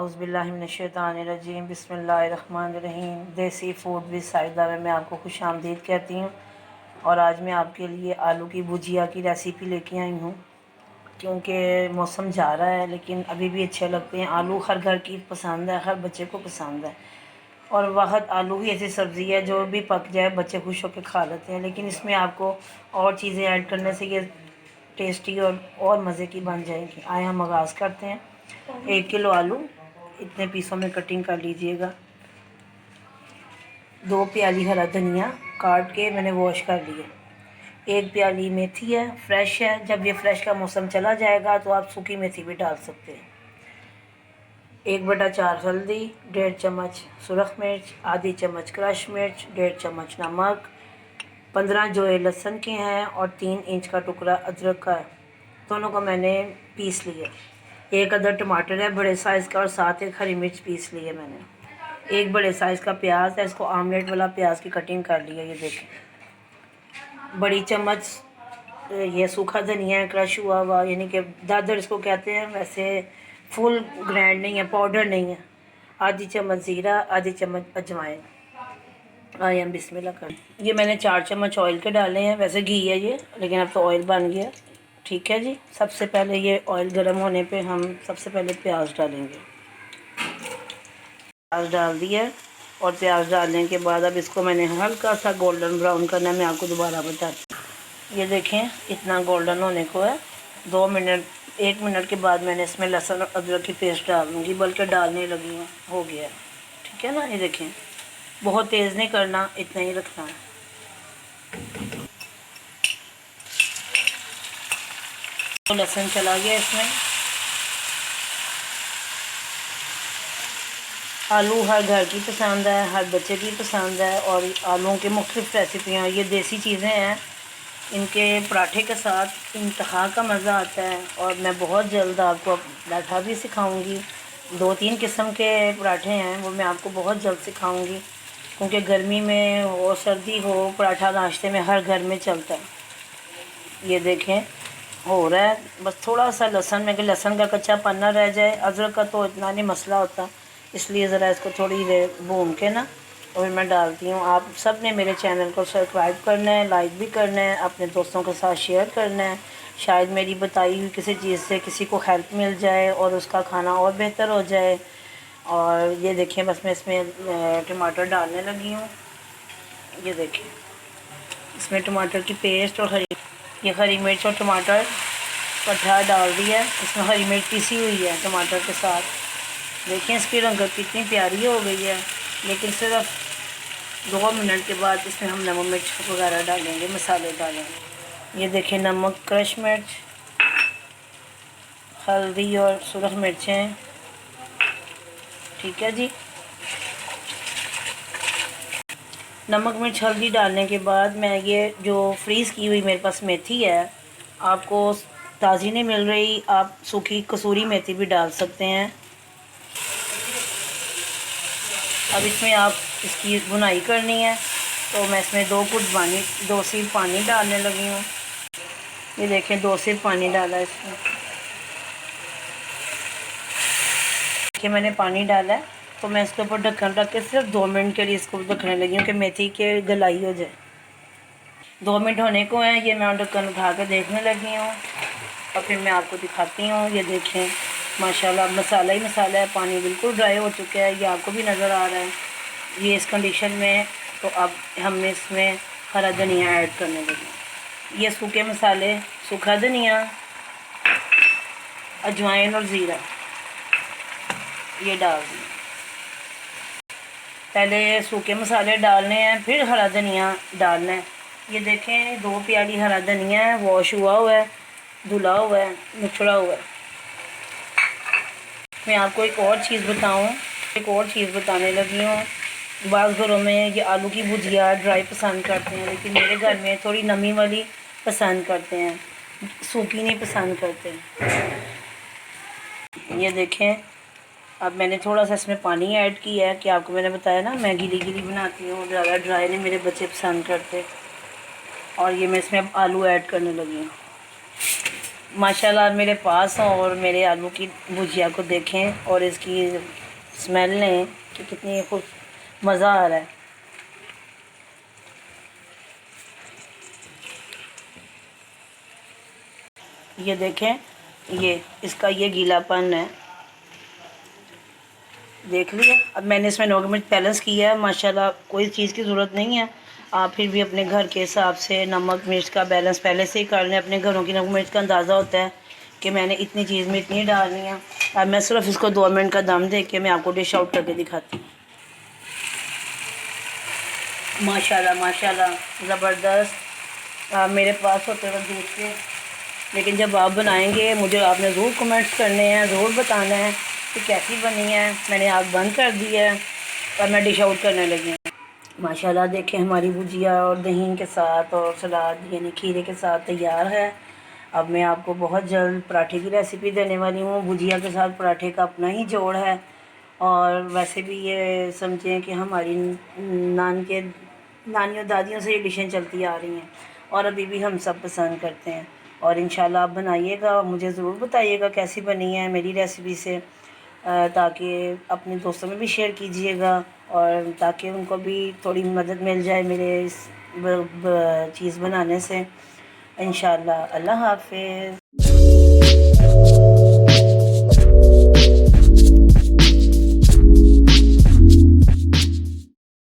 औज़ुबिल्लाहिमिनश्शैतानिर्रजीम बिस्मिल्लाहिर्रहमानिर्रहीम। देसी food with Saida में मैं आपको खुश आमदीद कहती हूँ। और आज मैं आपके लिए आलू की भुजिया की रेसिपी लेके आई हूँ, क्योंकि मौसम जा रहा है लेकिन अभी भी अच्छे लगते हैं। आलू हर घर की पसंद है, हर बच्चे को पसंद है। और वक्त आलू ही ऐसी सब्ज़ी है जो भी पक जाए बच्चे खुश होकर खा लेते हैं, लेकिन इसमें आपको और चीज़ें ऐड करने से ये टेस्टी और मज़े की बन जाएगी। आए हम आगाज़ करते हैं। 1 किलो आलू इतने पीसों में कटिंग कर लीजिएगा। 2 प्याली हरा धनिया काट के मैंने वॉश कर लिया। 1 प्याली मेथी है, फ्रेश है। जब ये फ्रेश का मौसम चला जाएगा तो आप सूखी मेथी भी डाल सकते हैं। 1/4 हल्दी, 1.5 चम्मच सुरख मिर्च, आधी चम्मच क्रश मिर्च, 1.5 चम्मच नमक, 15 जोए लहसुन के हैं और 3 इंच का टुकड़ा अदरक का है। दोनों को मैंने पीस लिया। 1 अदर टमाटर है बड़े साइज़ का और 7 एक हरी मिर्च पीस ली है मैंने। 1 बड़े साइज़ का प्याज है, इसको आमलेट वाला प्याज की कटिंग कर लिया। ये देखें, बड़ी चम्मच ये सूखा धनिया है, क्रश हुआ हुआ, यानी कि दादर इसको कहते हैं, वैसे फुल ग्राइंड नहीं है, पाउडर नहीं है। आधी चम्मच ज़ीरा, आधी चम्मच अजवाइन। आइए हम बिस्मिल्लाह कर। ये मैंने 4 चम्मच ऑयल के डाले हैं, वैसे घी है ये, लेकिन अब तो ऑयल बन गया। ठीक है जी। सबसे पहले ये ऑयल गर्म होने पे हम सबसे पहले प्याज डालेंगे। प्याज डाल दिया और प्याज डालने के बाद अब इसको मैंने हल्का सा गोल्डन ब्राउन करना है। मैं आपको दोबारा बताती हूँ। ये देखें, इतना गोल्डन होने को है। 2 मिनट 1 मिनट के बाद मैंने इसमें लहसुन और अदरक की पेस्ट डाल दूँगी, बल्कि डालने लगी हूँ। हो गया, ठीक है ना। ये देखें, बहुत तेज़ नहीं करना, इतना ही रखना है। तो लहसुन चला गया इसमें। आलू हर घर की पसंद है, हर बच्चे की पसंद है। और आलूओं की मुख्तलिफ़ रेसिपियाँ, ये देसी चीज़ें हैं, इनके पराठे के साथ इंतहा का मज़ा आता है। और मैं बहुत जल्द आपको पराठा भी सिखाऊंगी। 2-3 किस्म के पराठे हैं, वो मैं आपको बहुत जल्द सिखाऊंगी, क्योंकि गर्मी में हो सर्दी हो, पराठा नाश्ते में हर घर में चलता है। ये देखें, हो रहा है। बस थोड़ा सा लहसुन में, कि लहसुन का कच्चा पन्ना रह जाए। अदरक का तो इतना नहीं मसला होता, इसलिए ज़रा इसको थोड़ी देर भून के ना और मैं डालती हूँ। आप सब ने मेरे चैनल को सब्सक्राइब करना है, लाइक भी करना है, अपने दोस्तों के साथ शेयर करना है। शायद मेरी बताई हुई किसी चीज़ से किसी को हेल्प मिल जाए और उसका खाना और बेहतर हो जाए। और ये देखें, बस मैं इसमें टमाटर डालने लगी हूँ। ये देखें, इसमें टमाटर की पेस्ट और हरी मिर्च और टमाटर कट्ठा डाल दिया। इसमें हरी मिर्च पीसी हुई है टमाटर के साथ। देखिए इसकी रंगत कितनी प्यारी हो गई है। लेकिन सिर्फ 2 मिनट के बाद इसमें हम नमक मिर्च वगैरह डालेंगे, मसाले डालेंगे। ये देखिए, नमक, क्रश मिर्च, हल्दी और सुरख मिर्चें। ठीक है जी। नमक मिर्च हल्दी डालने के बाद मैं ये जो फ्रीज़ की हुई मेरे पास मेथी है, आपको ताज़ी नहीं मिल रही, आप सूखी कसूरी मेथी भी डाल सकते हैं। अब इसमें आप इसकी भुनाई करनी है, तो मैं इसमें 2 सीप पानी डालने लगी हूँ। ये देखें, 2 सीप पानी डाला है इसमें। देखिए, मैंने पानी डाला है, तो मैं इसके ऊपर ढक्कन रख के सिर्फ 2 मिनट के लिए इसको ढकने लगी हूँ कि मेथी के गलाई हो जाए। 2 मिनट होने को हैं, ये मैं ढक्कन उठा के देखने लगी हूँ और फिर मैं आपको दिखाती हूँ। ये देखें, माशाल्लाह मसाला ही मसाला है, पानी बिल्कुल ड्राई हो चुका है, ये आपको भी नज़र आ रहा है। ये इस कंडीशन में तो अब हमने इसमें हरा धनिया ऐड करने लगे। ये सूखे मसाले, सूखा धनिया, अजवाइन और ज़ीरा ये डाल दें। पहले सूखे मसाले डालने हैं, फिर हरा धनिया डालना है। ये देखें, 2 प्याली हरा धनिया है, वॉश हुआ है, धुला हुआ है, निचड़ा हुआ है। मैं आपको एक और चीज़ बताने लगी हूँ। बाज़ घरों में ये आलू की भुजिया ड्राई पसंद करते हैं, लेकिन मेरे घर में थोड़ी नमी वाली पसंद करते हैं, सूखी नहीं पसंद करते। ये देखें, अब मैंने थोड़ा सा इसमें पानी ऐड किया है, कि आपको मैंने बताया ना मैं गीली गीली बनाती हूँ, ज़्यादा ड्राई नहीं मेरे बच्चे पसंद करते। और ये मैं इसमें अब आलू ऐड करने लगी हूँ। माशाल्लाह मेरे पास हों और मेरे आलू की भुजिया को देखें और इसकी स्मेल लें कि कितनी खूब मज़ा आ रहा है। ये देखें, ये इसका ये गीलापन है, देख लिया। अब मैंने इसमें नमक मिर्च बैलेंस किया है माशाल्लाह, कोई चीज़ की ज़रूरत नहीं है। आप फिर भी अपने घर के हिसाब से नमक मिर्च का बैलेंस पहले से ही कर लें। अपने घरों की नमक मिर्च का अंदाज़ा होता है कि मैंने इतनी चीज़ में इतनी डालनी है। अब मैं सिर्फ इसको 2 मिनट का दम दे के मैं आपको डिश आउट करके दिखाती हूँ। माशाल्लाह माशाल्लाह ज़बरदस्त। मेरे पास होते हुए दूसरे, लेकिन जब आप बनाएंगे मुझे आपने ज़रूर कमेंट्स करने हैं, ज़रूर बताना है कि कैसी बनी है। मैंने आग बंद कर दी है और मैं डिश आउट करने लगी हूँ। माशाल्लाह देखें हमारी भुजिया और दही के साथ और सलाद यानी खीरे के साथ तैयार है। अब मैं आपको बहुत जल्द पराठे की रेसिपी देने वाली हूँ। भुजिया के साथ पराठे का अपना ही जोड़ है और वैसे भी ये समझें कि हमारी नानियों दादियों से ये डिशें चलती आ रही हैं और अभी भी हम सब पसंद करते हैं। और इंशाल्लाह आप बनाइएगा, मुझे ज़रूर बताइएगा कैसी बनी है मेरी रेसिपी से, ताकि अपने दोस्तों में भी शेयर कीजिएगा और ताकि उनको भी थोड़ी मदद मिल जाए मेरे इस चीज़ बनाने से। इंशाल्लाह। अल्लाह हाफ़िज़।